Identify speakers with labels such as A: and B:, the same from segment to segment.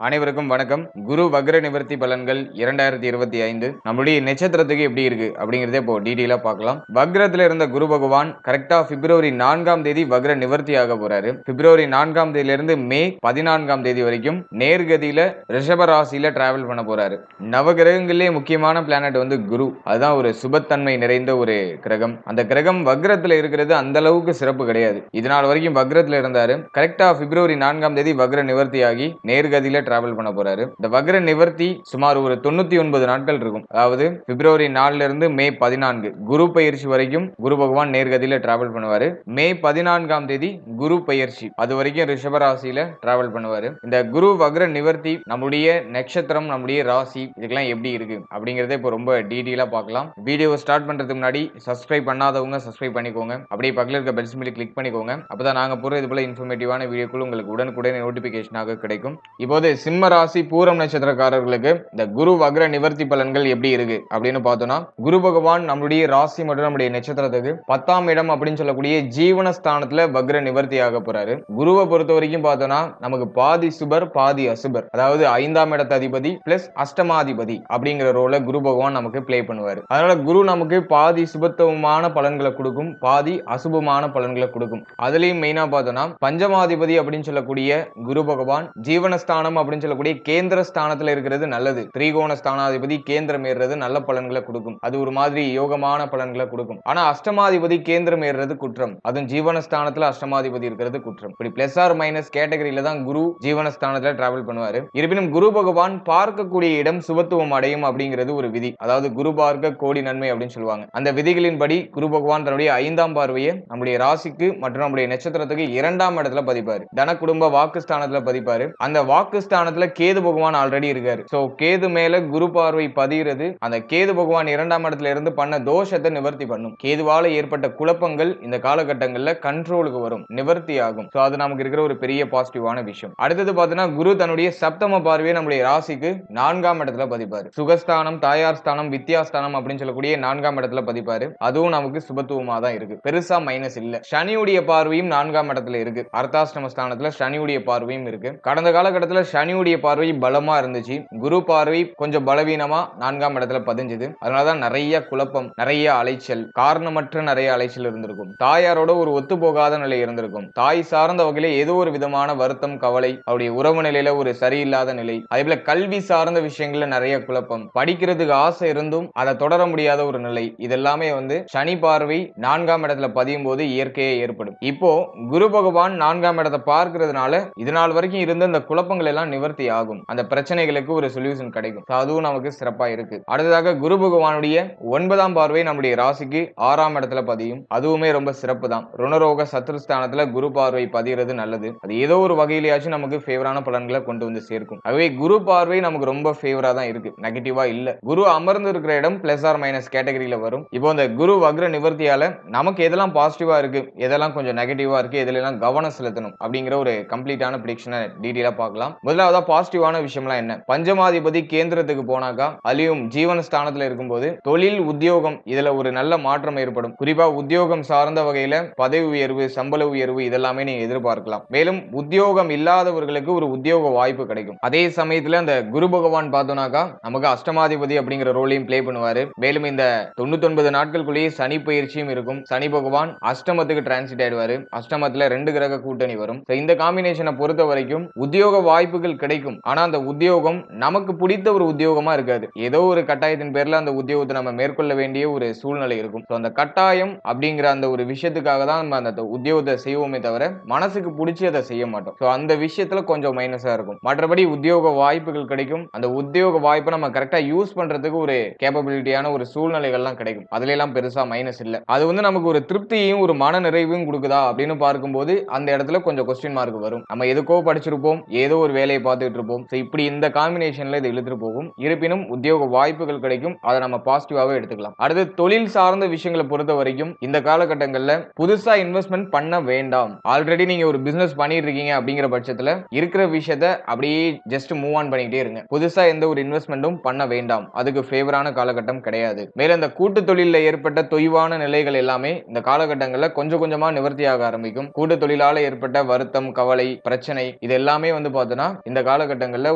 A: அனைவருக்கும் வணக்கம். குரு வக்ர நிவர்த்தி பலன்கள் 2025 நம்மளுடைய நட்சத்திரத்துக்கு எப்படி இருக்கு அப்படிங்கறதே இப்போ டீடைலா பார்க்கலாம். வக்ரத்துல இருந்த குரு பகவான் கரெக்டா பிப்ரவரி 4ஆம் தேதி வக்ர நிவர்த்தி ஆக போறாரு. பிப்ரவரி 4ஆம் தேதியில இருந்து மே 14ஆம் தேதி வரைக்கும் நேர்கதியில ரிஷப ராசியில டிராவல் பண்ண போறாரு. நவகிரகங்களிலே முக்கியமான பிளானட் வந்து குரு. அதுதான் ஒரு சுபத்தன்மை நிறைந்த ஒரு கிரகம். அந்த கிரகம் வக்ரத்துல இருக்கிறது அந்த அளவுக்கு சிறப்பு கிடையாது. இதனால் வரைக்கும் வக்ரத்துல இருந்தாரு. கரெக்டா பிப்ரவரி 4ஆம் தேதி வக்ர நிவர்த்தி ஆகி நேர்கதியில டிராவல் பண்ண போறாரு. இந்த வக்ர நிவர்த்தி சுமார் ஒரு 99 நாட்கள் இருக்கும். அதாவது பிப்ரவரி 4ல இருந்து மே 14 குரு பயிற்சி வரைக்கும் குரு பகவான் நேர்கதியில டிராவல் பண்ணுவாரு. மே 14ஆம் தேதி குரு பயிற்சி, அது வரைக்கும் ரிஷப ராசியில டிராவல் பண்ணுவாரு. இந்த குரு வக்ர நிவர்த்தி நம்முடைய நட்சத்திரம், நம்முடைய ராசி இதுக்கெல்லாம் எப்படி இருக்கு அப்படிங்கறத இப்போ ரொம்ப டீடைலா பார்க்கலாம். வீடியோவை ஸ்டார்ட் பண்றதுக்கு முன்னாடி சப்ஸ்கிரைப் பண்ணாதவங்க சப்ஸ்கிரைப் பண்ணிக்கோங்க. அப்படியே பக்கத்துல இருக்க பெல் சிம்பலை கிளிக் பண்ணிக்கோங்க. அப்பதான் நாங்க போற இது போல இன்ஃபர்மேட்டிவான வீடியோக்கள் உங்களுக்கு உடனுக்குடன் நோட்டிபிகேஷனாக கிடைக்கும். இப்போது சிம்ம ராசி பூரம் நட்சத்திரக்காரர்களுக்கு இந்த குரு வக்ர நிவர்த்தி பலன்கள் எப்படி இருக்கு அப்படின்னு பார்த்தோம்னா, குரு பகவான் நம்மளுடைய ராசி மற்றும் நம்முடைய நட்சத்திரத்துக்கு 10ஆம் இடம் அப்படின்னு சொல்லக்கூடிய ஜீவனஸ்தானத்துல வக்ர நிவர்த்தி ஆக போறாரு. குருவை பொறுத்த வரைக்கும் பார்த்தோம்னா நமக்கு பாதி சுபர் பாதி அசுபர், அதாவது 5ஆம் இடத்த அதிபதி பிளஸ் அஷ்டமாதிபதி அப்படிங்கிற ரோல குரு பகவான் நமக்கு பிளே பண்ணுவாரு. அதனால குரு நமக்கு பாதி சுபத்துவமான பலன்களை கொடுக்கும், பாதி அசுபமான பலன்களை கொடுக்கும். அதுலயும் மெயினா பார்த்தோம்னா பஞ்சமாதிபதி அப்படின்னு சொல்லக்கூடிய குரு பகவான் ஜீவனஸ்தானம் அப்படின்னு சொல்லக்கூடிய கேந்திர ஸ்தானத்துல இருக்கிறது நல்லது. திரிகோண ஸ்தானாதிபதி கேந்திரம் ஏறுறது நல்ல பலன்களை கொடுக்கும். அது ஒரு மாதிரி யோகமான பலன்களை கொடுக்கும். ஆனா அஷ்டமாதிபதி கேந்திரம் ஏறுறது குற்றம். அதுவும் ஜீவனஸ்தானத்துல அஷ்டமாதிபதி இருக்கிறது குற்றம். இப்படி பிளஸ் ஆர் மைனஸ் கேட்டகரியில தான் குரு ஜீவனஸ்தானத்துல டிராவல் பண்ணுவாரு. இருப்பினும் குரு பகவான் பார்க்கக்கூடிய இடம் சுபத்துவம் அடையும் அப்படிங்கிறது ஒரு விதி. அதாவது குரு பார்க்க கோடி நன்மை அப்படின்னு சொல்லுவாங்க. அந்த விதிகளின்படி குரு பகவான் தன்னுடைய 5ஆம் பார்வையை நம்முடைய ராசிக்கு மற்றும் நம்முடைய நட்சத்திரத்துக்கு 2ஆம் இடத்துல பதிப்பாரு. தன குடும்ப வாக்குஸ்தானத்துல பதிப்பாரு. அந்த வாக்குஸ்தானத்துல கேது பகவான் ஆல்ரெடி இருக்காரு. சோ கேது மேல குரு பார்வை பதிகிறது. அந்த கேது பகவான் 2ஆம் இடத்துல இருந்து பண்ண தோஷத்தை நிவர்த்தி பண்ணும். கேதுவால ஏற்பட்ட குழப்பங்கள் இந்த காலகட்டங்கள்ல கண்ட்ரோலுக்கு வரும், நிவர்த்தி ஆகும். சோ அது நமக்கு இருக்கிற ஒரு பெரிய பாசிட்டிவான விஷயம். அடுத்தது பார்த்தீங்கன்னா குரு தன்னுடைய சப்தம பார்வையை நம்முடைய ராசிக்கு 4ஆம் இடத்துல பதிப்பாரு. சுகஸ்தானம், தாயார் ஸ்தானம், வித்யாஸ்தானம் அப்படின்னு சொல்லக்கூடிய 4ஆம் இடத்துல பதிப்பாரு. அதுவும் நமக்கு சுபத்துவமா தான் இருக்கு. பெருசா மைனஸ் இல்ல. சனியுடைய பார்வையும் 4ஆம் இடத்துல இருக்கு. அர்த்தாஷ்டம ஸ்தானத்துல சனியுடைய பார்வையும் இருக்கு. கடந்த காலகட்டத்துல சனியுடைய பார்வை பலமா இருந்துச்சு. குரு பார்வை கொஞ்சம் பலவீனமா 4ஆம் இடத்துல பதிஞ்சது. அதனாலதான் நிறைய குழப்பம், நிறைய அலைச்சல், காரணமற்ற நிறைய அலைச்சல் இருந்திருக்கும். தாயாரோட ஒரு ஒத்து போகாத நிலை இருந்திருக்கும். தாய் சார்ந்த வகையில ஏதோ ஒரு விதமான வருத்தம், கவலை, அவருடைய உறவு நிலையில ஒரு சரியில்லாத நிலை, அதே போல கல்வி சார்ந்த விஷயங்கள்ல நிறைய குழப்பம், படிக்கிறதுக்கு ஆசை இருந்தும் அதை தொடர முடியாத ஒரு நிலை, இதெல்லாமே வந்து சனி பார்வை 4ஆம் இடத்துல பதியும் போது இயற்கையே ஏற்படும். இப்போ குரு பகவான் 4ஆம் இடத்தை பார்க்கிறதுனால இதனால் வரைக்கும் இருந்த இந்த குழப்பங்கள் எல்லாம் நிவர்த்தி ஆகும். அந்த பிரச்சனைகளுக்கு ஒரு சொல்யூஷன் கிடைக்கும். அதுவும் நமக்கு சிறப்பா இருக்கு. அடுத்ததாக குரு பகவானுடைய 9ஆம் பார்வை நம்முடைய ராசிக்கு 6ஆம் இடத்துல பதியும். அதுவுமே ரொம்ப சிறப்பு தான். ருணரோக சத்ருஸ்தானத்துல குரு பார்வை பதிகிறது நல்லது. அது ஏதோ ஒரு வகையிலேயாச்சும் நமக்கு ஃபேவரான பலன்களை கொண்டு வந்து சேர்க்கும். ஆகவே குரு பார்வை நமக்கு ரொம்ப ஃபேவரா தான் இருக்கு, நெகட்டிவா இல்ல. குரு அமர்ந்து இருக்கிற இடம் பிளஸ் ஆர் மைனஸ் கேட்டகரியில வரும். இப்போ இந்த குரு வக்ர நிவர்த்தியால நமக்கு எதெல்லாம் பாசிட்டிவா இருக்கு, எதெல்லாம் கொஞ்சம் நெகட்டிவா இருக்கு, எதெல்லாம் கவனம் செலுத்தணும் அப்படிங்கிற ஒரு கம்ப்ளீட்டான பிரெடிக்ஷனை டீடைலா பார்க்கலாம். முதலாவதா பாசிட்டிவான விஷயம்லாம் என்ன? பஞ்சமாதிபதி கேந்திரத்துக்கு போனாக்கா அலியும் ஜீவனஸ்தானத்துல இருக்கும்போது தொழில், உத்தியோகம் இதுல ஒரு நல்ல மாற்றம் ஏற்படும். குறிப்பா உத்தியோகம் சார்ந்த வகையில பதவி உயர்வு, சம்பள உயர்வு இதெல்லாமே நீங்க எதிர்பார்க்கலாம். மேலும் உத்தியோகம் இல்லாதவர்களுக்கு ஒரு உத்தியோக வாய்ப்பு கிடைக்கும். அதே சமயத்துல அந்த குரு பகவான் பார்த்தோம்னாக்கா நமக்கு அஷ்டமாதிபதி அப்படிங்கிற ரோலையும் பிளே பண்ணுவாரு. மேலும் இந்த 99 நாட்களுக்குள்ளேயே சனி பயிற்சியும் இருக்கும். சனி பகவான் அஷ்டமத்துக்கு டிரான்சிட் ஆயிடுவாரு. அஷ்டமத்துல 2 கிரக கூட்டணி வரும். இந்த காம்பினேஷனை பொறுத்த வரைக்கும் உத்தியோக வாய்ப்புகள் கிடைக்கும். ஆனா அந்த உத்தியோகம் நமக்கு பிடித்த ஒரு உத்தியோகமா இருக்காது. ஏதோ ஒரு கட்டாயத்தின் பேர்ல அந்த உத்தியோகத்தை நம்ம மேற்கொள்ள வேண்டிய ஒரு சூழ்நிலை இருக்கும். அந்த கட்டாயம் அப்படிங்கிற அந்த ஒரு விஷயத்துக்காக தான் நம்ம அந்த உத்தியோகத்தை செய்வோமே தவிர மனசுக்கு பிடிச்சி அதை செய்ய மாட்டோம். அந்த விஷயத்துல கொஞ்சம் மைனஸா இருக்கும். மற்றபடி உத்தியோக வாய்ப்புகள் கிடைக்கும். அந்த உத்தியோக வாய்ப்பை நம்ம கரெக்டா யூஸ் பண்றதுக்கு ஒரு கேப்பபிலிட்டியான ஒரு சூழ்நிலைகள்லாம் கிடைக்கும். அதுல எல்லாம் பெருசா மைனஸ் இல்ல. அது வந்து நமக்கு ஒரு திருப்தியையும் ஒரு மன நிறைவையும் கொடுக்குதா அப்படின்னு பார்க்கும்போது அந்த இடத்துல கொஞ்சம் கொஸ்டின் மார்க் வரும். நம்ம எதுக்கோ படிச்சிருப்போம், ஏதோ ஒரு வேலையை பார்த்துட்டு இருப்போம். இப்படி இந்த காம்பினேஷன்ல இது இழுத்துட்டு போகும். இருப்பினும் உத்தியோக வாய்ப்புகள் கிடைக்கும். அதை நம்ம பாசிட்டிவாவே எடுத்துக்கலாம். அடுத்து தொழில் சார்ந்த விஷயங்களை பொறுத்த வரைக்கும் இந்த காலகட்டங்கள்ல புதுசா இன்வெஸ்ட்மெண்ட் பண்ண வேண்டாம். ஆல்ரெடி நீங்க ஒரு பிசினஸ் பண்ணிட்டு இருக்கீங்க அப்படிங்கிற பட்சத்துல இருக்கிற விஷயத்தை அப்படியே ஜஸ்ட் மூவ் ஆன் பண்ணிட்டே இருங்க. புதுசா எந்த ஒரு இன்வெஸ்ட்மெண்ட்டும் பண்ண வேண்டாம். அதுக்கு ஃபேவரான காலகட்டம் கிடையாது. மேலும் இந்த கூட்டு தொழில ஏற்பட்ட தொய்வான நிலைகள் எல்லாமே இந்த காலகட்டங்கள்ல கொஞ்சம் கொஞ்சமா நிவர்த்தியாக ஆரம்பிக்கும். கூட்டு தொழிலால ஏற்பட்ட வருத்தம், கவலை, பிரச்சனை இது எல்லாமே வந்து பார்த்தோன்னா இந்த காலகட்டங்கள்ல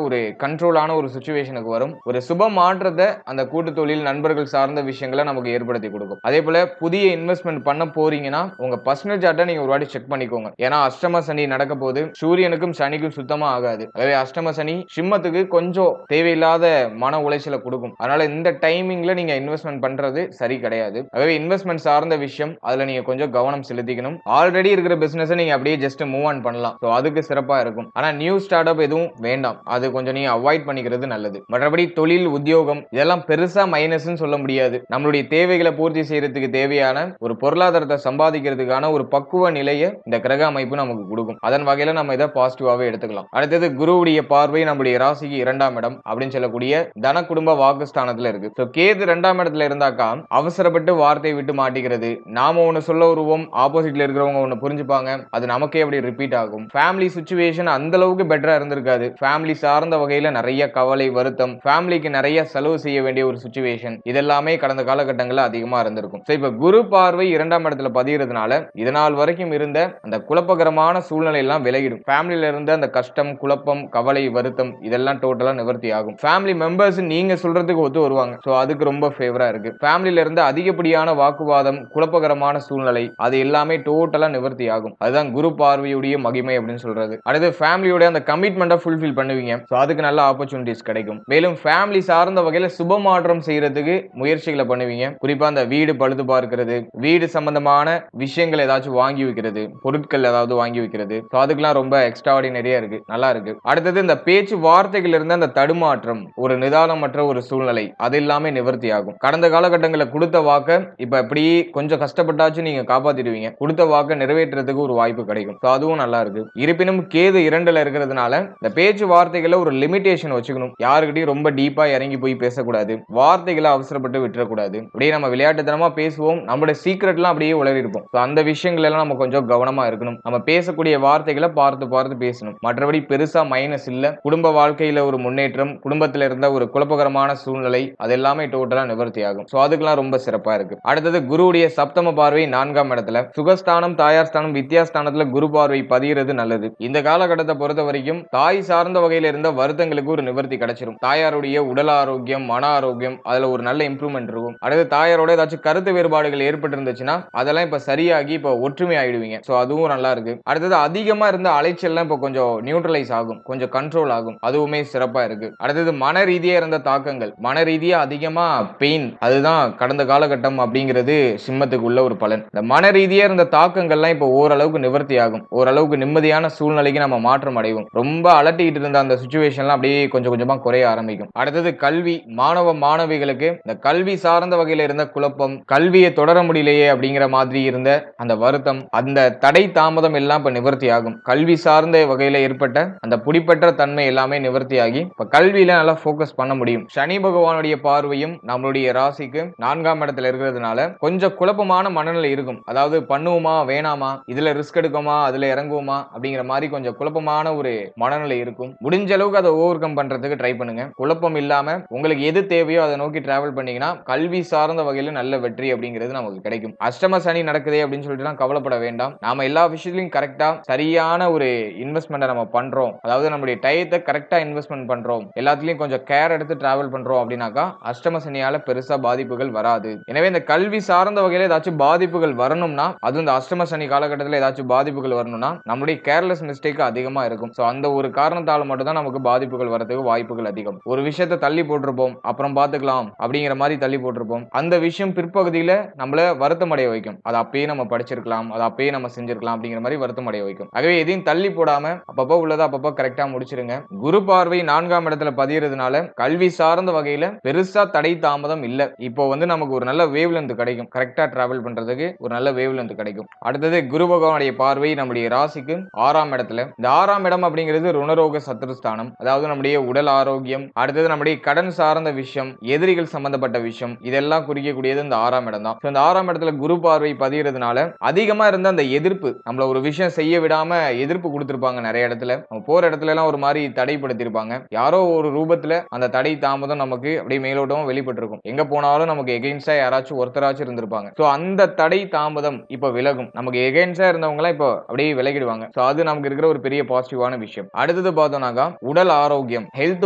A: ஒரு கண்ட்ரோலான ஒரு சிச்சுவேஷனுக்கு வரும். ஒரு சுப மாற்றத்தை அந்த கூட்டு தொழில் நண்பர்கள் சார்ந்த விஷயங்களை நமக்கு ஏற்படுத்தி கொடுக்கும். அதே போல புதிய இன்வெஸ்ட்மெண்ட் பண்ண போறீங்கன்னா உங்க பர்சனல் சார்ட்டை நீங்க ஒரு வாட்டி செக் பண்ணிக்கோங்க. ஏன்னா அஷ்டம சனி நடக்க போது சூரியனுக்கும் சனிக்கும் சுத்தமா ஆகாது. எனவே அஷ்டம சனி சிம்மத்துக்கு கொஞ்சம் தேவையில்லாத மன உளைச்சலை கொடுக்கும். அதனால இந்த டைமிங்ல நீங்க இன்வெஸ்ட்மெண்ட் பண்றது சரி கிடையாது. ஆகவே இன்வெஸ்ட்மெண்ட் சார்ந்த விஷயம் அதுல நீங்க கொஞ்சம் கவனம் செலுத்திக்கணும். ஆல்ரெடி இருக்கிற பிசினஸ் நீங்க அப்படியே ஜஸ்ட் மூவ் ஆன் பண்ணலாம். சோ அதுக்கு சிறப்பா இருக்கும். ஆனா நியூ ஸ்டார்ட் அப் எதுவும் வேண்டாம். அது கொஞ்சம் நீங்க அவாய்ட் பண்ணிக்கிறது நல்லது. மற்றபடி தொழில் உத்தியோகம் இதெல்லாம் பெருசா மைனஸ்னு சொல்ல முடியாது. நம்மளுடைய தேவைகளை பூர்த்தி செய்யறதுக்கு தேவையான ஒரு பொருளாதாரத்தை சம்பாதிக்கிறதுக்கான ஒரு பக்குவ நிலையை இந்த கிரக அமைப்பு நமக்கு கொடுக்கும். அதன் வகையில நம்ம இதை பாசிட்டிவாவே எடுத்துக்கலாம். அடுத்தது குருவுடைய பார்வை நம்முடைய ராசிக்கு 2ஆம் இடம் அப்படின்னு சொல்லக்கூடிய தன குடும்ப வாக்குஸ்தானத்துல இருக்கு. சோ கேது 2ஆம் இடத்துல இருந்தாக்கா அவசரப்பட்டு வார்த்தையை விட்டு மாட்டிக்கிறது. நாம ஒண்ணு சொல்ல வருவோம், ஆப்போசிட்ல இருக்கிறவங்க ஒண்ணு புரிஞ்சுப்பாங்க, அது நமக்கே அப்படி ரிப்பீட் ஆகும். ஃபேமிலி சிச்சுவேஷன் அந்த அளவுக்கு பெட்டரா இருந்திருக்காது. ஃபேமிலி சார்ந்த வகையில நிறைய கவலை, வருத்தம், ஃபேமிலிக்கு நிறைய செலவு செய்ய வேண்டிய ஒரு சிச்சுவேஷன் இதெல்லாமே கடந்த காலகட்டங்களில் அதிகமா இருந்திருக்கும். சோ இப்ப குரு பார்வை 2ஆம் இடத்துல பதிகிறதுனால இதனால் வரைக்கும் இருந்த அந்த குழப்பகரமான சூழ்நிலை எல்லாம் விலகிடும். ஃபேமிலியில இருந்த அந்த கஷ்டம், குழப்பம், கவலை, வருத்தம் இதெல்லாம் டோட்டலா நிவர்த்தி ஆகும். ஃபேமிலி மெம்பர்ஸ் நீங்க சொல்றதுக்கு ஒத்து வருவாங்க. சோ அதுக்கு ரொம்ப ஃபேவரா இருக்கு. ஃபேமிலியில இருந்த அதிகப்படியான வாக்குவாதம், குழப்பகரமான சூழ்நிலை அது எல்லாமே டோட்டலா நிவர்த்தி ஆகும். அதுதான் குரு பார்வையுடைய மகிமை அப்படின்னு சொல்றது. அடுத்து ஃபேமிலியோட அந்த கமிட்மெண்ட்டை ஃபுல்ஃபில் பண்ணுவீங்க. சோ அதுக்கு நல்ல ஆப்பர்ச்சுனிட்டிஸ் கிடைக்கும். மேலும் ஃபேமிலி சார்ந்த வகையில சுப மாற்றம் செய்யறதுக்கு முயற்சிகளை பண்ணுவீங்க. குறிப்பா அந்த வீடு பழுது பார்க்கிறது, வீடு சம்பந்தமான விஷயங்கள் ஏதாச்சும் வாங்கி வைக்கிறது, பொருட்கள் ஏதாவது வாங்கி வைக்கிறது, அதுக்கெல்லாம் ரொம்ப எக்ஸ்ட்ராஆர்டினரியா இருக்கு, நல்லா இருக்கு. அடுத்தது இந்த பேச்சு வார்த்தைகள் இருந்த அந்த தடுமாற்றம், ஒரு நிதானமற்ற ஒரு சூழ்நிலை அது எல்லாமே நிவர்த்தி ஆகும். கடந்த காலகட்டங்களில் கொடுத்த வாக்க இப்ப எப்படி கொஞ்சம் கஷ்டப்பட்டாச்சும் நீங்க காப்பாத்திடுவீங்க. கொடுத்த வாக்க நிறைவேற்றுறதுக்கு ஒரு வாய்ப்பு கிடைக்கும். அதுவும் நல்லா இருக்கு. இருப்பினும் கேது 2ல இருக்கிறதுனால இந்த பேச்சு வார்த்தைகளை ஒரு லிமிடேஷன் வச்சுக்கணும். யாருக்கிட்டையும் ரொம்ப டீப்பா இறங்கி போய் பேசக்கூடாது. வார்த்தைகளை அவசரப்பட்டு விட்டுறக்கூடாது. அப்படியே நம்ம விளையாட்டுத்தனமா பேசுவோம், நம்மளுடைய சீக்ரெட்லாம் அப்படியே உளறி இருப்போம். அந்த விஷயங்கள் எல்லாம் நம்ம கொஞ்சம் கவனமா இருக்கணும். நம்ம பேசக்கூடிய வார்த்தைகளை பார்த்து பார்த்து பேசணும். மற்றபடி பெருசா மைனஸ் இல்ல. குடும்ப வாழ்க்கையில ஒரு முன்னேற்றம், குடும்பத்துல இருந்த ஒரு குழப்பகரமான சூழ்நிலை அது எல்லாமே டோட்டலா நிவர்த்தி ஆகும். சோ அதுக்கெல்லாம் ரொம்ப சிறப்பா இருக்கு. அடுத்தது குருவுடைய சப்தம பார்வை 4ஆம் இடத்துல, சுகஸ்தானம், தாயார் ஸ்தானம், வித்யாஸ்தானத்துல குரு பார்வை பதிகிறது நல்லது. இந்த காலகட்டத்தை பொறுத்த வரைக்கும் தாய் சார்ந்த வகையில இருந்த வருத்தங்களுக்கு ஒரு நிவர்த்தி கிடைச்சிடும். தாயாருடைய உடல் ஆரோக்கியம், மன ஆரோக்கியம் அதுல ஒரு நல்ல இம்ப்ரூவ்மெண்ட் இருக்கும். அடுத்து தாயாரோட ஏதாச்சும் கருத்து வேறுபாடுகள் ஏற்பட்டு இருந்துச்சுன்னா அதெல்லாம் இப்ப சரியாகி இப்ப ஒற்றுமை ஆயிடுவீங்க. சோ அதுவும் நல்லா இருக்கு. அடுத்தது அதிகமா இருந்த அலைச்சல்லாம் இப்ப கொஞ்சம் நியூட்ரலைஸ் ஆகும், கொஞ்சம் கண்ட்ரோல் ஆகும். அதுவுமே சிறப்பா இருக்கு. அடுத்தது மன ரீதியா இருந்த தாக்கங்கள், மன ரீதியா அதிகமா பெயின், அதுதான் கடந்த காலகட்டம் அப்படிங்கிறது சிம்மத்துக்கு உள்ள ஒரு பலன். இந்த மன ரீதியா இருந்த தாக்கங்கள்லாம் இப்ப ஓரளவுக்கு நிவர்த்தி ஆகும். ஓரளவுக்கு நிம்மதியான சூழ்நிலைக்கு நம்ம மாற்றம் அடைவோம். ரொம்ப அலட்டிக்கிட்டு இருந்த அந்த சிச்சுவேஷன்லாம் அப்படியே கொஞ்சம் கொஞ்சமா குறைய ஆரம்பிக்கும். அடுத்தது கல்வி, மாணவ மாணவிகளுக்கு இந்த கல்வி சார்ந்த வகையில இருந்த குழப்பம், கல்வியை தொடர முடியலையே அப்படிங்கிற மாதிரி இருந்த அந்த வருத்தம், அந்த தடை தாமதம் எல்லாம் இப்ப நிவர்த்தி ஆகும். கல்வி சார்ந்த வகையில ஏற்பட்ட அந்த புடிப்பற்ற தன்மை எல்லாமே நிவர்த்தி ஆகி இப்ப கல்வியில நல்லா போக்கஸ் பண்ண முடியும். சனி பகவானுடைய பார்வையும் நம்மளுடைய ராசிக்கு 4ஆம் இடத்துல இருக்கிறதுனால கொஞ்சம் குழப்பமான மனநிலை இருக்கும். அதாவது பண்ணுவோமா வேணாமா, இதுல ரிஸ்க் எடுக்குமா அதுல இறங்குவோமா அப்படிங்கிற மாதிரி கொஞ்சம் குழப்பமான ஒரு மனநிலை இருக்கும். முடிஞ்ச அளவுக்கு அதை ஓவர் கம் பண்றதுக்கு ட்ரை பண்ணுங்க. குழப்பம் இல்லாம உங்களுக்கு எது தேவையோ அதை நோக்கி டிராவல் பண்ணீங்கன்னா கல்வி சார்ந்த வகையில நல்ல வெற்றி அப்படிங்கிறது நமக்கு கிடைக்கும். அஷ்டம சனி நடக்குதே அப்படின்னு சொல்லிட்டு கவலைப்பட வேண்டாம். நாம எல்லா விஷயத்திலையும் கரெக்டா சரியான ஒரு இன்வெஸ்ட்மெண்ட் நம்ம பண்றோம், அதாவது நம்மளுடைய டயத்தை கரெக்டா இன்வெஸ்ட்மெண்ட் பண்றோம், எல்லாத்துலயும் கொஞ்சம் கேர் எடுத்து டிராவல் பண்றோம் அப்படின்னாக்கா அஷ்டம சனியால பெருசா பாதிப்புகள் வராது. எனவே இந்த கல்வி சார்ந்த வகையில ஏதாச்சும் பாதிப்புகள் வரணும்னா, அது இந்த அஷ்டம சனி காலகட்டத்தில் ஏதாச்சும் பாதிப்புகள் வரணும்னா நம்மளுடைய கேர்லெஸ் மிஸ்டேக் அதிகமா இருக்கும். சோ அந்த ஒரு காரணத்தால மட்டும் தான் நமக்கு பாதிப்புகள் வரதுக்கு வாய்ப்புகள் அதிகம். ஒரு விஷயத்தை தள்ளி போட்டிருப்போம், அப்புறம் பாத்துக்கலாம் அப்படிங்கிற மாதிரி தள்ளி போட்டிருப்போம். அந்த விஷயம் பிற்பகுதியில நம்மள வருத்தம் அடைய வைக்கும். அது அப்பயே நம்ம படிச்சிருக்கலாம், அது அப்பயே நம்ம செஞ்சிருக்கலாம் அப்படிங்கிற மாதிரி வருத்தம் அடைய வைக்கும். ஆகவே எதையும் தள்ளி போடாம அப்பப்போ உள்ளதா அப்பப்போ கரெக்டா முடிச்சிருங்க. குரு பார்வை 4ஆம் இடத்துல பதிகிறதுனால கல்வி சார்ந்த வகையில பெருசா தடை தாமதம் இல்ல. இப்போ நமக்கு ஒரு நல்ல வேவ் லென்த் கிடைக்கும். கரெக்டா டிராவல் பண்றதுக்கு ஒரு நல்ல வேவ் லென்த் கிடைக்கும். அடுத்தது குரு பகவானுடைய பார்வை நம்முடைய ராசிக்கு 6ஆம் இடத்துல. இந்த 6ஆம் இடம் அப்படிங்கிறது ருணரோக சத்துருஸ்தானம், அதாவது நம்முடைய உடல் ஆரோக்கியம், அடுத்தது நம்முடைய கடன் சார்ந்த விஷயம், எதிரிகள் சம்பந்தப்பட்ட விஷயம் இதெல்லாம் குறிக்கக்கூடியது இந்த 6ஆம் இடம் தான். இந்த 6ஆம் இடத்துல குரு பார்வை பதிகிறதுனால அதிகமா இருந்த அந்த எதிர்ப்பு, நம்மள ஒரு விஷயம் செய்ய விடாம எதிர்ப்பு கொடுத்திருப்பாங்க. நிறைய இடத்துல நம்ம போற இடத்துல எல்லாம் ஒரு மாதிரி தடைப்படுத்திருப்பாங்க. யாரோ ஒரு ரூபத்துல அந்த தடை தாமதம் நமக்கு அப்படியே மேலோட்டமா வெளிப்பட்டிருக்கும். எங்க போனாலும் நமக்கு எகெயின்ஸ்டா யாராச்சும் ஒருத்தராச்சும் இருந்திருப்பாங்க. சோ அந்த தடை தாமதம் இப்ப விலகும். நமக்கு எகெயின்ஸ்டா இருந்தவங்க எல்லாம் இப்ப அப்படியே விலகிடுவாங்க. சோ அது நமக்கு இருக்கிற ஒரு பெரிய பாசிட்டிவான விஷயம். அடுத்தது அடுத்தது பார்த்தோம்னாக்கா உடல் ஆரோக்கியம், ஹெல்த்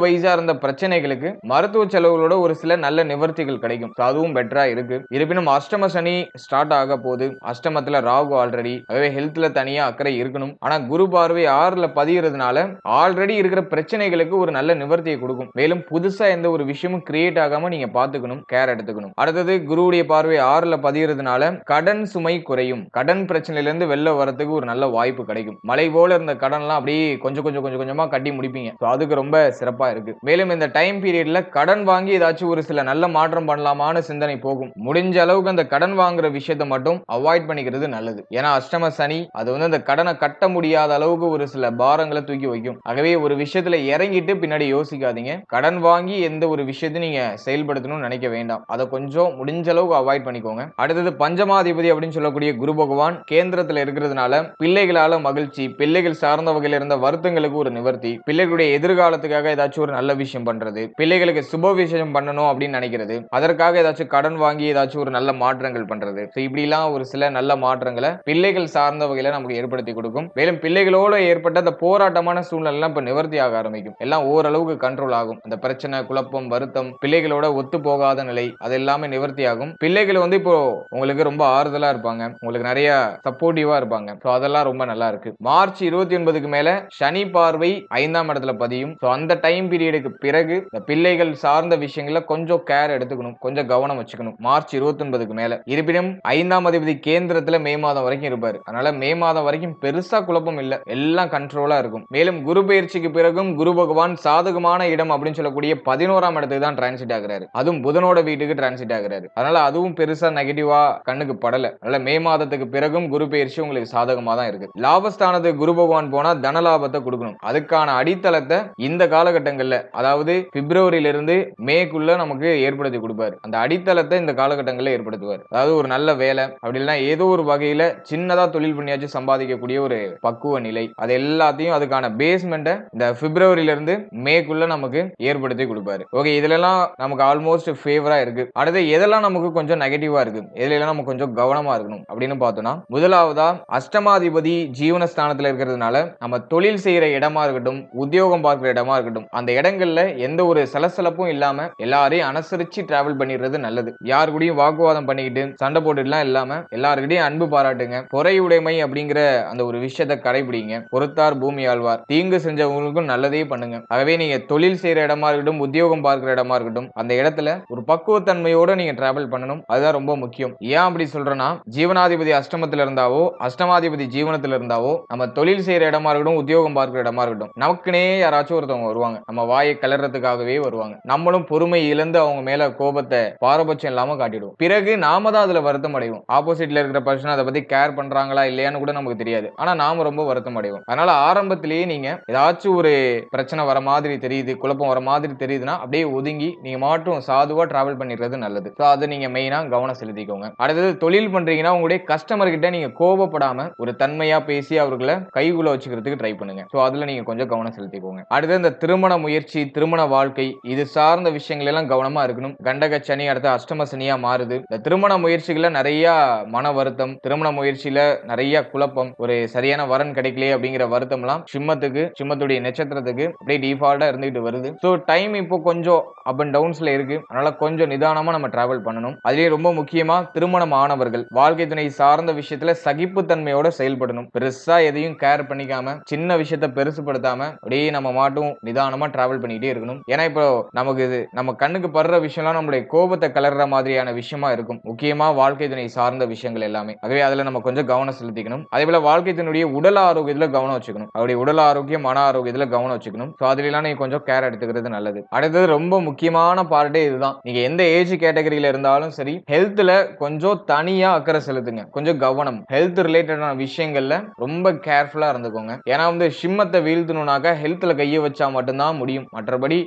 A: வைஸா இருந்த பிரச்சனைகளுக்கு மருத்துவ செலவுகளோட ஒரு சில நல்ல நிவர்த்திகள் கிடைக்கும். அதுவும் பெட்டரா இருக்கு. இருப்பினும் அஷ்டம சனி ஸ்டார்ட் ஆக போது. அஷ்டமத்துல ராகு ஆல்ரெடி, அதுவே ஹெல்த்ல தனியா அக்கறை இருக்கணும். ஆனா குரு பார்வை 6ல பதியறதுனால ஆல்ரெடி இருக்கிற பிரச்சனைகளுக்கு ஒரு நல்ல நிவர்த்தியை கொடுக்கும். மேலும் புதுசா எந்த ஒரு விஷயமும் கிரியேட் ஆகாம நீங்க பாத்துக்கணும், கேர் எடுத்துக்கணும். அடுத்தது குருவுடைய பார்வை 6ல பதியறதுனால கடன் சுமை குறையும். கடன் பிரச்சனையில இருந்து வெளில வரதுக்கு ஒரு நல்ல வாய்ப்பு கிடைக்கும். மலை போல இருந்த கடன்லாம் அப்படியே கொஞ்சம் கொஞ்சமா கட்டி முடிப்பீங்க. அதுக்கு ரொம்ப சிறப்பா இருக்கு. மேலும் இந்த டைம் பீரியட்ல கடன் வாங்கி ஏதாச்சும் ஒரு சில நல்ல மாற்றம் பண்ணலாமான்னு சிந்தனை போகும். முடிஞ்ச அளவுக்கு அந்த கடன் வாங்குற விஷயத்தை மட்டும் அவாய்ட் பண்ணிக்கிறது நல்லது. ஏன்னா அஷ்டம சனி அது வந்து அந்த கடனை கட்ட முடியாத அளவுக்கு ஒரு சில பாரங்களை தூக்கி வைக்கும். ஆகவே ஒரு விஷயத்துல இறங்கிட்டு பின்னாடி யோசிக்காதீங்க. கடன் வாங்கி எந்த ஒரு விஷயத்தையும் நீங்க செயல்படுத்தணும்னு நினைக்க வேண்டாம். அதை கொஞ்சம் முடிஞ்ச அளவுக்கு அவாய்ட் பண்ணிக்கோங்க. அடுத்தது பஞ்சமாதிபதி அப்படின்னு சொல்லக்கூடிய குரு பகவான் கேந்திரத்துல இருக்கிறதுனால பிள்ளைகளால மகிழ்ச்சி, பிள்ளைகள் சார்ந்த வகையில் இருந்த வருத்தங்களுக்கு ஒரு நிவர்த்தி, பிள்ளைகளுடைய எதிர்காலத்துக்காக ஏதாச்சும் ஒரு நல்ல விஷயம் பண்றது, பிள்ளைகளுக்கு சுப விஷயம் பண்ணணும் அப்படின்னு நினைக்கிறது, அதற்காக ஏதாச்சும் கடன் வாங்கி ஏதாச்சும் ஒரு நல்ல மாற்றங்கள் பண்றது, இப்படி எல்லாம் ஒரு சில நல்ல மாற்றங்களை பிள்ளைகள் சார்ந்த வகையில நமக்கு ஏற்படுத்தி கொடுக்கும். மேலும் பிள்ளைகளோட ஏற்பட்ட அந்த போராட்டமான சூழ்நிலை இப்ப நிவர்த்தி ஆக ஆரம்பிக்கும். எல்லாம் ஓரளவுக்கு கண்ட்ரோல் ஆகும். அந்த பிரச்சனை, குழப்பம், வருத்தம், பிள்ளைகளோட ஒத்து போகாத நிலை அது எல்லாமே நிவர்த்தி ஆகும். பிள்ளைகள் வந்து இப்போ உங்களுக்கு ரொம்ப ஆறுதலா இருப்பாங்க, உங்களுக்கு நிறைய சப்போர்ட்டிவா இருப்பாங்க. அதெல்லாம் ரொம்ப நல்லா இருக்கு. மார்ச் 29க்கு மேல சனி பார்வை 5ஆம் இடத்துல பதியும். அந்த டைம் பீரியடுக்கு பிறகு பிள்ளைகள் சார்ந்த விஷயங்கள கொஞ்சம் கேர் எடுத்துக்கணும், கொஞ்சம் கவனம் வச்சுக்கணும். மார்ச் 29க்கு மேல. இருப்பினும் 5ஆம் அதிபதி கேந்திரத்துல மே மாதம் வரைக்கும் இருப்பாரு. அதனால மே மாதம் வரைக்கும் பெருசா குழப்பம் இல்ல, எல்லாம் கண்ட்ரோலா இருக்கும். மேலும் குரு பயிற்சிக்கு பிறகும் குரு பகவான் சாதகமான இடம் அப்படின்னு சொல்லக்கூடிய 11ஆம் இடத்துக்கு தான் டிரான்சிட் ஆகுறாரு. அதுவும் புதனோட வீட்டுக்கு டிரான்சிட் ஆகுறாரு. அதனால அதுவும் பெருசா நெகட்டிவா கண்ணுக்கு படல. அதனால மே மாதத்துக்கு பிறகும் குரு பயிற்சி உங்களுக்கு சாதகமா தான் இருக்கு. லாபஸ்தானத்துக்கு குரு பகவான் போனா தன லாபத்தை கொடுக்கணும். அதுக்கான அடித்தளத்தை இந்த காலகட்டங்கள்ல, அதாவது பிப்ரவரியில இருந்து மேக்குள்ள நமக்கு ஏற்படுத்தி கொடுப்பாரு. அந்த அடித்தளத்தை இந்த காலகட்டங்கள்ல ஏற்படுத்துவார். அதாவது ஒரு நல்ல வேலை, அப்படி இல்லைன்னா ஏதோ ஒரு வகையில சின்னதா தொழில் பண்ணியாச்சு சம்பாதிக்கக்கூடிய ஒரு பக்குவ நிலை, அது எல்லாத்தையும் அதுக்கான பேஸ்மெண்ட்டை இந்த பிப்ரவரியில இருந்து மேக்குள்ள நமக்கு ஏற்படுத்தி கொடுப்பாரு. ஓகே, இதுல எல்லாம் நமக்கு ஆல்மோஸ்ட் ஃபேவரா இருக்கு. அடுத்து எதெல்லாம் நமக்கு கொஞ்சம் நெகட்டிவா இருக்கு, எதுல எல்லாம் நம்ம கொஞ்சம் கவனமா இருக்கணும் அப்படின்னு பார்த்தோம்னா, முதலாவதா அஷ்டமாதிபதி ஜீவனஸ்தானத்துல இருக்கிறதுனால நம்ம தொழில் செய்யற இடமா இருக்கட்டும், உத்தியோகம் பார்க்கிற இடமா இருக்கட்டும், அந்த இடங்கள்ல எந்த ஒரு சலசலப்பும் இல்லாம எல்லாரையும் அனுசரிச்சு டிராவல் பண்ணிடுறது நல்லது. யாரு கூடயும் வாக்குவாதம் பண்ணிக்கிட்டு சண்டை போட்டுலாம் இல்லாம எல்லாருக்கிட்டையும் அன்பு பாராட்டுங்க. பொறையுடைமை அப்படிங்கிற அந்த ஒரு விஷயத்தை கடைபிடிங்க. பொறுத்தார் பூமி ஆழ்வார், தீங்கு செஞ்சவங்களுக்கும் நல்லதே பண்ணுங்க. ஆகவே நீங்க தொழில் செய்யற இடமா இருக்கட்டும், உத்தியோகம் பார்க்கிற இடமா இருக்கட்டும், அந்த இடத்துல ஒரு பக்குவத்தன்மையோட நீங்க டிராவல் பண்ணணும். அதுதான் ரொம்ப முக்கியம். ஏன் அப்படி சொல்றேன்னா, ஜீவனாதிபதி அஷ்டமத்துல இருந்தாவோ அஷ்டமாதிபதி ஜீவனத்துல இருந்தாவோ நம்ம தொழில் செய்யற இடமா இருக்கட்டும், உத்தியோகம் பார்க்கிற இடமா இருக்கட்டும், நமக்குனே யாராச்சும் ஒருத்தவங்க வருவாங்க, நம்ம வாயை கலர்றதுக்காகவே வருவாங்க. நம்மளும் பொறுமை இழந்து அவங்க மேல கோபத்தை பாரபட்சம் இல்லாம காட்டிடுவோம். பிறகு நாம தான் அதுல வருத்தம் அடைவோம். ஆப்போசிட்ல இருக்கிற பர்சன் அதை பத்தி கேர் பண்றாங்களா இல்லையான்னு கூட நமக்கு தெரியாது. ஆனா நாம ரொம்ப வருத்தம் அடைவோம். அதனால ஆரம்பத்திலேயே நீங்க ஏதாச்சும் ஒரு பிரச்சனை வர மாதிரி தெரியுது, குழப்பம் வர மாதிரி தெரியுதுன்னா அப்படியே ஒதுங்கி நீங்க மாட்டும் சாதுவா டிராவல் பண்ணிடுறது நல்லது. அதை நீங்க மெயினா கவனம் செலுத்திக்கோங்க. அடுத்தது தொழில் பண்றீங்கன்னா உங்களுடைய கஸ்டமர் கிட்ட நீங்க கோபப்படாம ஒரு தன்மையா பேசி அவர்களை கைகுள்ள வச்சுக்கிறதுக்கு ட்ரை பண்ணுங்க. அதுல நீங்க கொஞ்சம் கவனம் செலுத்திக்கோங்க. அடுத்து இந்த திருமண முயற்சி, திருமண வாழ்க்கை இது சார்ந்த விஷயங்கள் எல்லாம் கவனமா இருக்கணும். கண்டக சனி அடுத்த அஷ்டம சனியா மாறுது. இந்த திருமண முயற்சிகள நிறைய மன வருத்தம், திருமண முயற்சியில நிறைய குழப்பம், ஒரு சரியான வரன் கிடைக்கலையே அப்படிங்கிற வருத்தம் எல்லாம் சிம்மத்துடைய நட்சத்திரத்துக்கு அப்படியே டிஃபால்ட்டா இருந்துகிட்டு வருது. டைம் இப்போ கொஞ்சம் அப் அண்ட் டவுன்ஸ்ல இருக்கு. அதனால கொஞ்சம் நிதானமா நம்ம டிராவல் பண்ணணும். அதுலயே ரொம்ப முக்கியமா திருமணம் ஆனவர்கள் வாழ்க்கை துணை சார்ந்த விஷயத்துல சகிப்புத்தன்மையோட செயல்படணும். பெருசா எதையும் கேர் பண்ணிக்காம, சின்ன விஷயத்த பெருசுபடுத்தாம அப்படியே நம்ம மாட்டும் நிதானமா டிராவல் பண்ணிட்டே இருக்கணும். ஏன்னா இப்போ நமக்கு இது நம்ம கண்ணுக்கு படுற விஷயம்லாம் நம்மளுடைய கோபத்தை கலர்ற மாதிரியான விஷயமா இருக்கும். முக்கியமா வாழ்க்கை துணை சார்ந்த விஷயங்கள் எல்லாமே. ஆகவே அதுல நம்ம கொஞ்சம் கவனம் செலுத்திக்கணும். அதே போல வாழ்க்கை துணையுடைய உடல் ஆரோக்கியத்துல கவனம் வச்சுக்கணும். அவருடைய உடல் ஆரோக்கியம், மன ஆரோக்கியத்துல கவனம் வச்சுக்கணும். அதுல எல்லாம் நீங்க கொஞ்சம் கேர் எடுத்துக்கிறது நல்லது. அடுத்தது ரொம்ப முக்கியமான பார்ட்டே இதுதான். நீங்க எந்த ஏஜ் கேட்டகரியில இருந்தாலும் சரி, ஹெல்த்ல கொஞ்சம் தனியா அக்கறை செலுத்துங்க. கொஞ்சம் கவனம், ஹெல்த் ரிலேட்டடான விஷயங்கள்ல ரொம்ப கேர்ஃபுல்லா இருந்துக்கோங்க. ஏன்னா வந்து சிம்மத்தை வீழ்த்தணும்னாக்கா ஹெல்த்ல கையை வச்சா மட்டும்தான் முடியும். மற்றபடி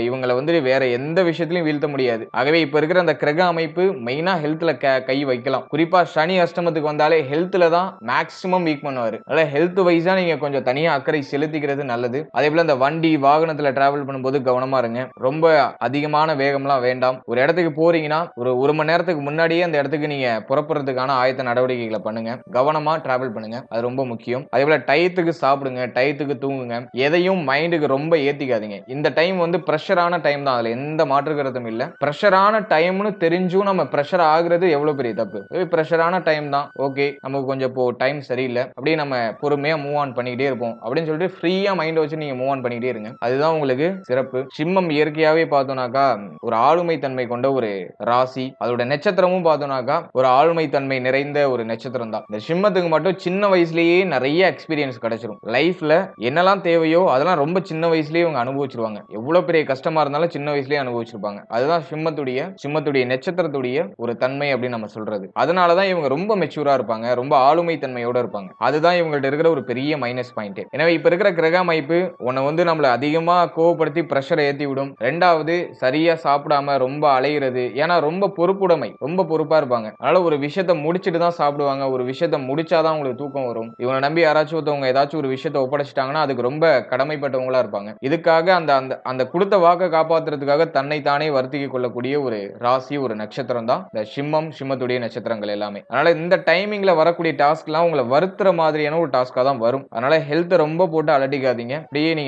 A: இவங்களை வந்து வேற எந்த விஷயத்திலையும் வீழ்த்த முடியாது. ஆகவே இப்ப இருக்கிற அந்த கிரக அமைப்பு மெயினா ஹெல்த்ல கை வைக்கலாம். குறிப்பா சனி அஷ்டமத்துக்கு வந்தாலே ஹெல்த்ல தான் மேக்ஸிமம் வீக் பண்ணுவாரு. அதனால ஹெல்த் வைஸா நீங்க கொஞ்சம் தனியா அக்கறை செலுத்திக்கிறது நல்லது. அதே போல இந்த வண்டி வாகனத்துல டிராவல் பண்ணும்போது கவனமா இருங்க. ரொம்ப அதிகமான வேகம்லாம் வேண்டாம். ஒரு இடத்துக்கு போறீங்கன்னா ஒரு மணி நேரத்துக்கு முன்னாடியே அந்த இடத்துக்கு நீங்க புறப்படுறதுக்கான ஆயத்த நடவடிக்கைகளை பண்ணுங்க. கவனமா டிராவல் பண்ணுங்க, அது ரொம்ப முக்கியம். அதே போல டயத்துக்கு சாப்பிடுங்க, டயத்துக்கு தூங்குங்க. தூங்குங்க. எதையும் மைண்டுக்கு ரொம்ப ஏத்திக்காதீங்க. இந்த டைம் வந்து பிரஷரான டைம் தான். அதுல எந்த மாற்று கருத்தும் இல்ல. பிரஷரான டைம்னு தெரிஞ்சும் நம்ம பிரஷர் ஆகுறது எவ்வளவு பெரிய தப்பு. பிரஷரான டைம் தான். ஓகே, நமக்கு கொஞ்சம் இப்போ டைம் சரியில்ல. அப்படியே நம்ம பொறுமையா மூவ் ஆன் பண்ணிக்கிட்டே இருப்போம் அப்படின்னு சொல்லிட்டு ஃப்ரீயா மைண்ட் வச்சு நீங்க மூவ் ஆன் பண்ணிக்கிட்டே இருங்க. அதுதான் உங்களுக்கு சிறப்பு. சிம்மம் இயற்கையாவே பார்த்தோம்னாக்கா ஒரு ஆளுமை தன்மை கொண்ட ஒரு ராசி. அதோட நட்சத்திரமும் பார்த்தோம்னாக்கா ஒரு ஆளுமை தன்மை நிறைந்த ஒரு நட்சத்திரம் தான். இந்த சிம்மத்துக்கு மட்டும் சின்ன வயசுலயே நிறைய எக்ஸ்பீரியன்ஸ் கிடைச்சிரும். லைஃப்ல என்னெல்லாம் தேவையோ அதெல்லாம் ரொம்ப சின்ன வயசுலயே இவங்க அனுபவிச்சிருவாங்க. எவ்வளவு பெரிய கஷ்டமா இருந்தாலும் சின்ன வயசுலயே அனுபவிச்சிருப்பாங்க. அதுதான் சிம்மத்துடைய நட்சத்திரத்துடைய ஒரு தன்மை அப்படின்னு நம்ம சொல்றது. அதனாலதான் இவங்க ரொம்ப மெச்சூரா இருப்பாங்க, ரொம்ப ஆளுமை தன்மையோட இருப்பாங்க. அதுதான் இவங்கள்ட்ட இருக்கிற ஒரு பெரிய மைனஸ் பாயிண்ட். எனவே இப்ப இருக்கிற கிரக அமைப்பு உன்னை வந்து நம்மள அதிகமா கோவப்படுத்தி பிரஷரை ஏத்தி விடும். ரெண்டாவது, சரியா சாப்பிடாம ரொம்ப அலையிறது. ஏன்னா ரொம்ப பொறுப்புடைமை, ரொம்ப பொறுப்பா இருப்பாங்க. அதனால ஒரு விஷயத்தை முடிச்சிட்டு தான் சாப்பிடுவாங்க. ஒரு விஷயத்தை முடிச்சாதான் உங்களுக்கு தூக்கம் வரும். இவனை நம்பி யாராச்சும் ஒருத்தவங்க ஏதாச்சும் ஒரு விஷயத்தை ஒப்படைச்சிட்டாங்கன்னா அதுக்கு ரொம்ப கடமைப்பட்டவங்களா இருப்பாங்க. இதுக்காக அந்த அந்த அந்த கொடுத்த வாக்கை காப்பாத்துறதுக்காக தன்னை தானே வருத்திக் கொள்ளக்கூடிய ஒரு ராசி, ஒரு நட்சத்திரம் தான் இந்த சிம்மத்துடைய நட்சத்திரங்கள் எல்லாமே. அதனால இந்த டைமிங்ல வரக்கூடிய டாஸ்க் எல்லாம் உங்களை வருத்துற மாதிரியான ஒரு டாஸ்கா தான் வரும். அதனால ஹெல்த் ரொம்ப போட்டு அலட்டிக்காதீங்க.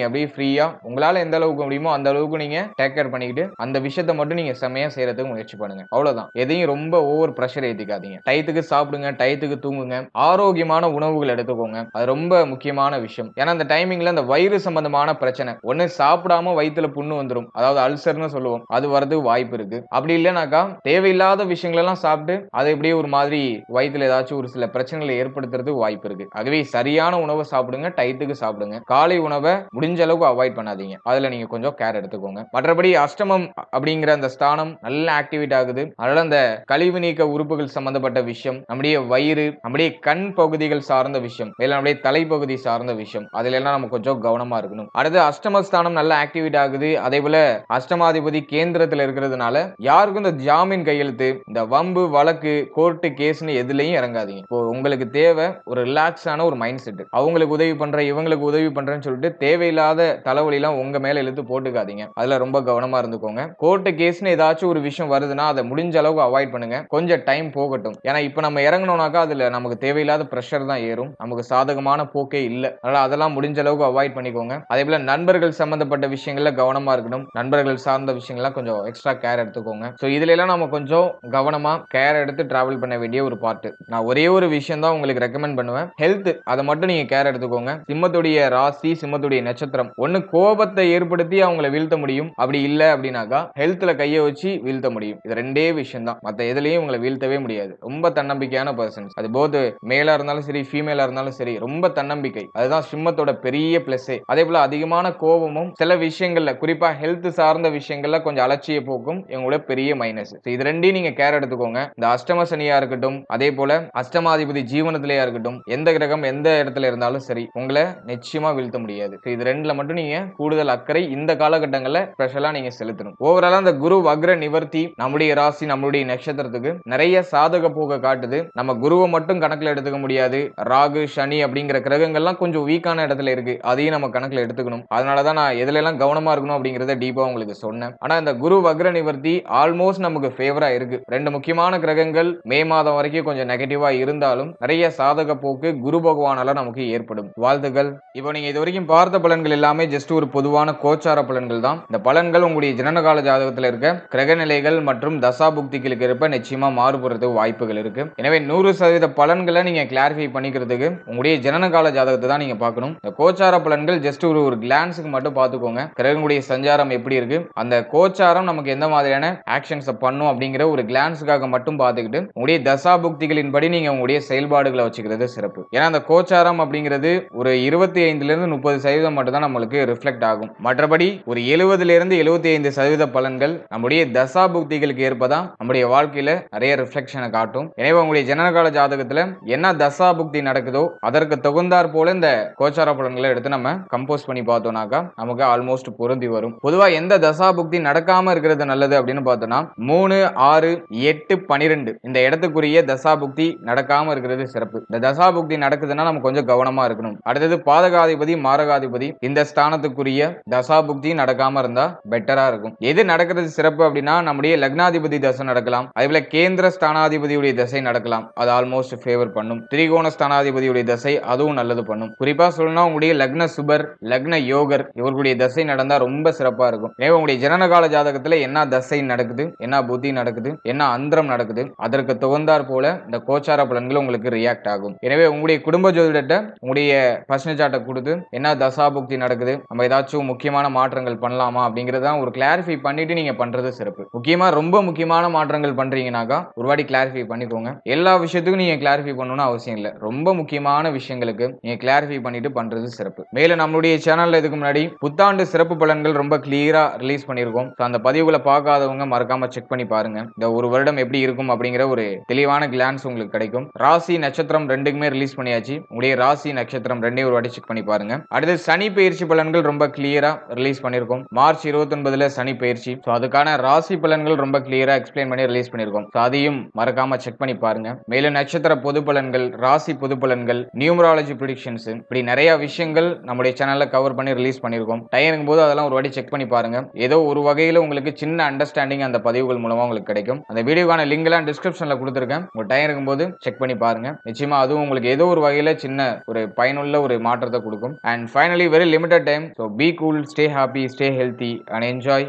A: அப்படியே ஃப்ரீயா உங்களால எந்த அளவுக்கு முடியுமோ அந்த அளவுக்கு நீங்க டேக் கேர் பண்ணிக்கிட்டு அந்த விஷயத்தை மட்டும் நீங்க செமையா செய்யறதுக்கு முயற்சி பண்ணுங்க. அவ்வளவுதான். எதையும் ரொம்ப ஓவர் பிரஷர் ஏத்திக்காதீங்க. டயத்துக்கு சாப்பிடுங்க, டயத்துக்கு தூங்குங்க, ஆரோக்கியமான உணவுகள் எடுத்துக்கோங்க. அது ரொம்ப முக்கியமான விஷயம். ஏன்னா இந்த டைமிங்ல இந்த வயிறு சம்பந்தமான பிரச்சனை ஒண்ணு சாப்பிடாம வயித்துல புண்ணு வந்துரும், அதாவது அல்சர்னு சொல்லுவோம், அது வரதுக்கு வாய்ப்பு இருக்கு. அப்படி இல்லைனாக்கா தேவையில்லாத விஷயங்கள் எல்லாம் சாப்பிட்டு அது எப்படியே ஒரு மாதிரி வயித்துல ஏதாச்சும் ஒரு சில பிரச்சனைகளை ஏற்படுத்துறதுக்கு வாய்ப்பு இருக்கு. ஆகவே சரியான உணவை சாப்பிடுங்க, டயத்துக்கு சாப்பிடுங்க. காலை உணவை முடிஞ்ச அளவுக்கு அவாய்ட் பண்ணாதீங்க. அதுல நீங்க கொஞ்சம் கேர் எடுத்துக்கோங்க. மற்றபடி அஷ்டமம் அப்படிங்கிற அந்த ஸ்தானம் நல்ல ஆக்டிவேட் ஆகுது. அதனால அந்த கழிவு நீக்க உறுப்புகள் சம்பந்தப்பட்ட விஷயம், நம்முடைய வயிறு, நம்முடைய கண் பகுதிகள் சார்ந்த விஷயம், இல்ல நம்முடைய தலைப்பகுதி சார்ந்த விஷயம், அதுல எல்லாம் நம்ம கொஞ்சம் கவனமா இருக்கணும். அடுத்து அஷ்டமஸ்தானம் நல்லா ஆக்டிவேட் ஆகுது. அதே போல அஷ்டமாதிபதி கேந்திரத்தில் இருக்கிறதுனால யாருக்கும் இந்த ஜாமீன் கையெழுத்து, இந்த வம்பு வழக்கு, கோர்ட்டு கேஸ்னு எதுலயும் இறங்காதீங்க. இப்போ உங்களுக்கு தேவை ஒரு ரிலாக்ஸான ஒரு மைண்ட் செட். அவங்களுக்கு உதவி பண்றேன், இவங்களுக்கு உதவி பண்றேன்னு சொல்லிட்டு தேவையில்லாத தலைவலி எல்லாம் உங்க மேல இழுத்து போட்டுக்காதீங்க. அதுல ரொம்ப கவனமா இருந்துக்கோங்க. கோர்ட்டு கேஸ்னு ஏதாச்சும் ஒரு விஷயம் வருதுன்னா அதை முடிஞ்ச அளவுக்கு அவாய்ட் பண்ணுங்க. கொஞ்சம் டைம் போகட்டும். ஏன்னா இப்ப நம்ம இறங்கணும்னாக்கா அதுல நமக்கு தேவையில்லாத பிரஷர் தான் ஏறும். நமக்கு சாதகமான போக்கே இல்ல. அதனால அதெல்லாம் முடிஞ்ச அளவுக்கு அவாய்ட் பண்ணிக்கோங்க. அதே போல நண்பர்கள் சம்பந்தப்பட்ட விஷயங்கள்ல கவனமா இருக்கணும். நண்பர்கள் சார்ந்த விஷயங்கள்லாம் கொஞ்சம் எக்ஸ்ட்ரா கேர் எடுத்துக்கோங்க. சோ இதுல எல்லாம் நம்ம கொஞ்சம் கவனமா கேர் எடுத்து டிராவல் பண்ண வேண்டிய ஒரு பார்ட். நான் ஒரே ஒரு விஷயம் தான் உங்களுக்கு ரெக்கமெண்ட் பண்ணுவேன். ஹெல்த், அதை மட்டும் நீங்க கேர் எடுத்துக்கோங்க. சிம்மத்துடைய ராசி, சிம்மத்துடைய நட்சத்திரம் ஒண்ணு கோபத்தை ஏற்படுத்தி அவங்கள வீழ்த்த முடியும். அப்படி இல்ல அப்படின்னாக்கா ஹெல்த்ல கைய வச்சு வீழ்த்த முடியும். இது ரெண்டே விஷயம் தான். மத்த எதுலயும் உங்களை வீழ்த்தவே முடியாது. ரொம்ப தன்னம்பிக்கையான பர்சன்ஸ். அது போது மேலா இருந்தாலும் சரி, ஃபீமேலா இருந்தாலும் சரி, ரொம்ப தன்னம்பிக்கை. அதுதான் சிம்மத்தோட பெரிய பிளஸ். அதே போல அதிகமான கோபமும் சில விஷயங்கள்ல, குறிப்பா ஹெல்த் சார்ந்த விஷயங்கள்ல கொஞ்சம் அலட்சிய போக்கும் இவங்களோட பெரிய மைனஸ். இது ரெண்டையும் நீங்க கேர் எடுத்துக்கோங்க. இந்த அஷ்டம சனியா இருக்கட்டும், அதே போல அஷ்டமாதிபதி ஜீவனத்திலேயா இருக்கட்டும், எந்த கிரகம் எந்த இடத்துல இருந்தாலும் சரி உங்களை நிச்சயமா வீழ்த்த முடியாது. இது ரெண்டுல மட்டும் நீங்க கூடுதல் அக்கறை இந்த காலகட்டங்கள்ல ஸ்பெஷலா நீங்க செலுத்தணும். ஓவராலா அந்த குரு வக்ர நிவர்த்தி நம்முடைய ராசி, நம்மளுடைய நட்சத்திரத்துக்கு நிறைய சாதக போக்க காட்டுது. நம்ம குருவை மட்டும் கணக்குல எடுத்துக்க முடியாது. ராகு, சனி அப்படிங்கிற கிரகங்கள்லாம் கொஞ்சம் வீக்கான இடத்துல இருக்கு. அதையும் நம்ம கணக்குல எடுத்துக்கணும். அதனாலதான் நான் எதுல எல்லாம் கவனமா இருக்கணும் அப்படிங்கறத டீப்பா உங்களுக்கு சொன்னேன். ஆனா இந்த குரு வக்ர நிவர்த்தி ஆல்மோஸ்ட் நமக்கு ஃபேவரா இருக்கு. ரெண்டு முக்கியமான கிரகங்கள் மே மாதம் வரைக்கும் கொஞ்சம் நெகட்டிவா இருந்தாலும் நிறைய சாதக போக்கு குரு பகவானால நமக்கு ஏற்படும். வாழ்த்துக்கள். இப்போ நீங்க இது வரைக்கும் பார்த்த பலன்கள் எல்லாமே ஜஸ்ட் ஒரு பொதுவான கோச்சார பலன்கள் தான். இந்த பலன்கள் உங்களுடைய ஜனனகால ஜாதகத்தில் இருக்க கிரக நிலைகள் மற்றும் தசாபுக்திகளுக்கு இருப்ப நிச்சயமா மாறுபடுறதுக்கு வாய்ப்புகள் இருக்கு. எனவே 100% பலன்களை நீங்க கிளாரிஃபை பண்ணிக்கிறதுக்கு உங்களுடைய ஜனனகால ஜாதகத்தை தான் நீங்க பார்க்கணும். இந்த கோச்சார பலன்கள் ஜஸ்ட் ஒரு கிளான்ஸுக்கு மட்டும் பார்த்துக்கோங்க. கிரகங்களுடைய சஞ்சாரம் எப்படி இருக்கு, அந்த கோச்சாரம் நமக்கு எந்த மாதிரியான ஆக்ஷன்ஸ் பண்ணும் அப்படிங்கிற ஒரு கிளான்ஸுக்காக மட்டும் பார்த்துக்கிட்டு உங்களுடைய தசாபுக்திகளின் படி நீங்க உங்களுடைய செயல்பாடுகளை வச்சுக்கிறது சிறப்பு. ஏன்னா அந்த கோச்சாரம் அப்படிங்கிறது ஒரு 25% மட்டும் தான் நம்மளுக்கு ரிஃப்ளெக்ட் ஆகும். மற்றபடி ஒரு 70% பலன்கள் நம்முடைய தசாபுக்திகளுக்கு ஏற்பதான் நம்முடைய வாழ்க்கையில நிறைய ரிஃப்ளெக்ஷனை காட்டும். எனவே உங்களுடைய ஜனனகால ஜாதகத்துல என்ன தசாபுக்தி நடக்குதோ அதற்கு தகுந்தாற் போல இந்த கோச்சார பலன்களை எடுத்து நம்ம கம்போஸ் பண்ணி பார்த்தோம்னாக்கா நமக்கு ஆல்மோஸ்ட் பொருந்தி வரும். பொதுவா எந்த தசாபுக்தி நடக்காம இருக்கிறது நல்லது அப்படின்னு பார்த்தோம்னா 3, 6, 8, 12 இந்த இடத்துக்குரிய தசாபுக்தி நடக்காம இருக்கிறது சிறப்பு. இந்த தசாபுக்தி நடக்குதுன்னா நம்ம கொஞ்சம் கவனமா இருக்கணும். அடுத்தது பாதகாதிபதி, மாரகாதிபதி இந்த ஸ்தானத்துக்குரிய தசாபுக்தி நடக்காம இருந்தா பெட்டரா இருக்கும். எது நடக்கிறது சிறப்பு அப்படின்னா நம்முடைய லக்னாதிபதி தசை நடக்கலாம். அதேபோல கேந்திர ஸ்தானாதிபதியுடைய தசை நடக்கலாம். அது ஆல்மோஸ்ட் ஃபேவர் பண்ணும். திரிகோண ஸ்தானாதிபதியுடைய தசை அதுவும் நல்லது பண்ணும். குறிப்பா சொல்லணும்னா உங்களுடைய லக்ன சுபர், லக்ன யோகர் இவர்களுடைய தசை நடந்தா ரொம்ப சிறப்பா இருக்கும். எனவே உங்களுடைய ஜனனகால ஜாதகத்துல என்ன தசை நடக்குது, என்ன புத்தி நடக்குது, என்ன அந்தரம் நடக்குது, அதற்கு தகுந்தாற் போல இந்த கோச்சார பலன்கள் உங்களுக்கு ரியாக்ட் ஆகும். எனவே உங்களுடைய குடும்ப ஜோதிடத்தை உங்களுடைய பர்சனல் சார்ட்டை கொடுத்து என்ன தசாபுக்தி நடக்குது, நம்ம ஏதாச்சும் முக்கியமான மாற்றங்கள் பண்ணலாமா அப்படிங்கறத ஒரு கிளாரிஃபை பண்ணிட்டு நீங்க பண்றது சிறப்பு. முக்கியமா ரொம்ப முக்கியமான மாற்றங்கள் பண்றீங்கன்னாக்கா ஒரு வாட்டி கிளாரிஃபை பண்ணிக்கோங்க. எல்லா விஷயத்துக்கும் நீங்க கிளாரிஃபை பண்ணணும்னு அவசியம் இல்லை. ரொம்ப முக்கியமான விஷயங்களுக்கு நீங்க கிளாரிஃபை பண்ணிட்டு பண்றது சிறப்பு. மேலும் நம்மளுடைய சேனல்ல இதுக்கு முன்னாடி புத்தாண்டு சிறப்பு பலன்கள் ரொம்ப கிளியரா ரிலீஸ் பண்ணியிருக்கோம். அந்த பதிவுகளை பார்க்காதவங்க மறக்காம செக் பண்ணி பாருங்க. இந்த ஒரு வருடம் எப்படி இருக்கும் அப்படிங்கிற ஒரு தெளிவான கிளான்ஸ் உங்களுக்கு கிடைக்கும். ராசி நட்சத்திரம் ரெண்டுக்குமே ரிலீஸ் பண்ணியாச்சு. உங்களுடைய ராசி நட்சத்திரம் ரெண்டையும் ஒரு வாட்டி செக் பண்ணி பாருங்க. அடுத்து சனி பயிற்சி பலன்கள் ரொம்ப கிளியரா ரிலீஸ் பண்ணியிருக்கோம். மார்ச் 29 சனி பயிற்சி. அதுக்கான ராசி பலன்கள் ரொம்ப கிளியரா எக்ஸ்பிளைன் பண்ணி ரிலீஸ் பண்ணியிருக்கோம். அதையும் மறக்காம செக் பண்ணி பாருங்க. மேலும் நட்சத்திர பொது பலன்கள், ராசி பொது பலன்கள், நியூமராலஜி ப்ரெடிக்ஷன்ஸ் இப்படி நிறைய விஷயங்கள் நம்முடைய சேனல்ல கவர் பண்ணி ரிலீஸ் பண்ணியிருக்கோம். டைம் இருக்கும்போது அதெல்லாம் ஒரு வாட்டி செக் பண்ணி பாருங்க. ஏதோ ஒரு வகையில உங்களுக்கு சின்ன அண்டர்ஸ்டாண்டிங் அந்த பதிவுகள் மூலமா உங்களுக்கு கிடைக்கும். அந்த வீடியோக்கான லிங்க் எல்லாம் டிஸ்கிரிப்ஷன்ல கொடுத்திருக்கேன். உங்க டைம் இருக்கும்போது செக் பண்ணி பாருங்க. நிச்சயமா அதுவும் உங்களுக்கு ஏதோ ஒரு வகையில சின்ன ஒரு பயனுள்ள ஒரு மாற்றத்தை கொடுக்கும். And finally very limited time. So be cool, stay happy, stay healthy and enjoy.